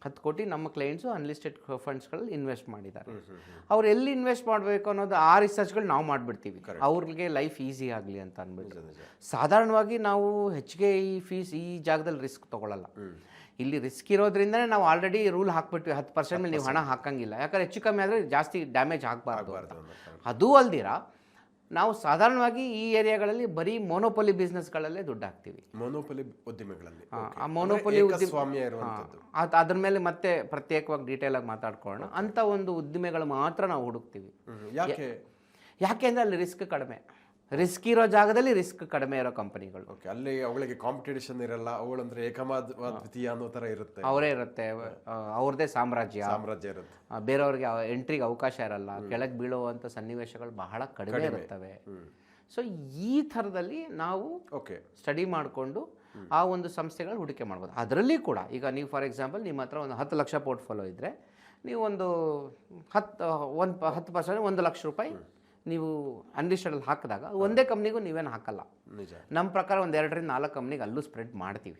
10 ಕೋಟಿ ನಮ್ಮ clients unlisted ಫಂಡ್ಸ್ಗಳಲ್ಲಿ invest ಮಾಡಿದ್ದಾರೆ. ಅವ್ರು ಎಲ್ಲಿ ಇನ್ವೆಸ್ಟ್ ಮಾಡಬೇಕು ಅನ್ನೋದು ಆ ರಿಸರ್ಚ್ಗಳು ನಾವು ಮಾಡಿಬಿಡ್ತೀವಿ, ಅವ್ರಿಗೆ ಲೈಫ್ ಈಸಿ ಆಗಲಿ ಅಂತ ಅಂದ್ಬಿಟ್ಟು. ಸಾಧಾರಣವಾಗಿ ನಾವು ಹೆಚ್ಚಿಗೆ ಈ ಫೀಸ್ ಈ ಜಾಗದಲ್ಲಿ ರಿಸ್ಕ್ ತೊಗೊಳ್ಳಲ್ಲ. ಇಲ್ಲಿ ರಿಸ್ಕ್ ಇರೋದ್ರಿಂದನೇ ನಾವು ಆಲ್ರೆಡಿ ರೂಲ್ ಹಾಕ್ಬಿಟ್ವಿ, 10% ಮೇಲೆ ನೀವು ಹಣ ಹಾಕಂಗಿಲ್ಲ, ಯಾಕಂದ್ರೆ ಹೆಚ್ಚು ಕಮ್ಮಿ ಆದರೆ ಜಾಸ್ತಿ ಡ್ಯಾಮೇಜ್ ಆಗಬಾರ್ದು ಅಂತ. ಅದೂ ಅಲ್ದಿರ ನಾವು ಸಾಧಾರಣವಾಗಿ ಈ ಏರಿಯಾಗಳಲ್ಲಿ ಬರೀ ಮೋನೋಪೊಲಿ ಬಿಸ್ನೆಸ್ಗಳಲ್ಲೇ ದುಡ್ಡು ಹಾಕ್ತೀವಿ. ಮೊನೋಪೊಲಿ ಉದ್ದಿಮೆಗಳಲ್ಲಿ ಆ ಮೋನೋಪೊಲಿ ಸ್ವಾಮ್ಯ ಇರುವಂಥದ್ದು, ಅದ್ರ ಮೇಲೆ ಮತ್ತೆ ಪ್ರತ್ಯೇಕವಾಗಿ ಡೀಟೇಲ್ ಆಗಿ ಮಾತಾಡ್ಕೊಳ್ಳೋಣ. ಅಂತ ಒಂದು ಉದ್ದಿಮೆಗಳು ಮಾತ್ರ ನಾವು ಹುಡುಕ್ತೀವಿ. ಯಾಕೆಂದ್ರೆ ಅಲ್ಲಿ ರಿಸ್ಕ್ ಕಡಿಮೆ, ರಿಸ್ಕ್ ಇರೋ ಜಾಗದಲ್ಲಿ ರಿಸ್ಕ್ ಕಡಿಮೆ ಇರೋ ಕಂಪನಿಗಳು. ಅಲ್ಲಿ ಅವುಗಳಿಗೆ ಕಾಂಪಿಟೇಷನ್ ಇರಲ್ಲ, ಅವಳಂದ್ರೆ ಏಕಮಾದ್ವಿತೀಯ ಅನ್ನೋ ತರ ಇರುತ್ತೆ, ಅವರೇ ಇರುತ್ತೆ, ಅವ್ರದೇ ಸಾಮ್ರಾಜ್ಯ ಇರುತ್ತೆ, ಬೇರೆಯವ್ರಿಗೆ ಎಂಟ್ರಿಗೆ ಅವಕಾಶ ಇರಲ್ಲ, ಕೆಳಗೆ ಬೀಳುವಂಥ ಸನ್ನಿವೇಶಗಳು ಬಹಳ ಕಡಿಮೆ ಇರುತ್ತವೆ. ಸೊ ಈ ಥರದಲ್ಲಿ ನಾವು ಸ್ಟಡಿ ಮಾಡಿಕೊಂಡು ಆ ಒಂದು ಸಂಸ್ಥೆಗಳು ಹೂಡಿಕೆ ಮಾಡ್ಬೋದು. ಅದರಲ್ಲಿ ಕೂಡ ಈಗ ನೀವು ಫಾರ್ ಎಕ್ಸಾಂಪಲ್ ನಿಮ್ಮ ಹತ್ರ ಒಂದು 10 ಲಕ್ಷ ಪೋರ್ಟ್ಫೋಲಿಯೋ ಇದ್ದರೆ ನೀವು ಒಂದು 10% 1 ಲಕ್ಷ ರೂಪಾಯಿ ನೀವು ಅನ್ಲಿಸ್ಟೆಡಲ್ಲಿ ಹಾಕಿದಾಗ ಒಂದೇ ಕಂಪ್ನಿಗೂ ನೀವೇನು ಹಾಕಲ್ಲ. ನಮ್ಮ ಪ್ರಕಾರ ಒಂದು 2 ರಿಂದ 4 ಕಂಪ್ನಿಗೆ ಅಲ್ಲೂ ಸ್ಪ್ರೆಡ್ ಮಾಡ್ತೀವಿ.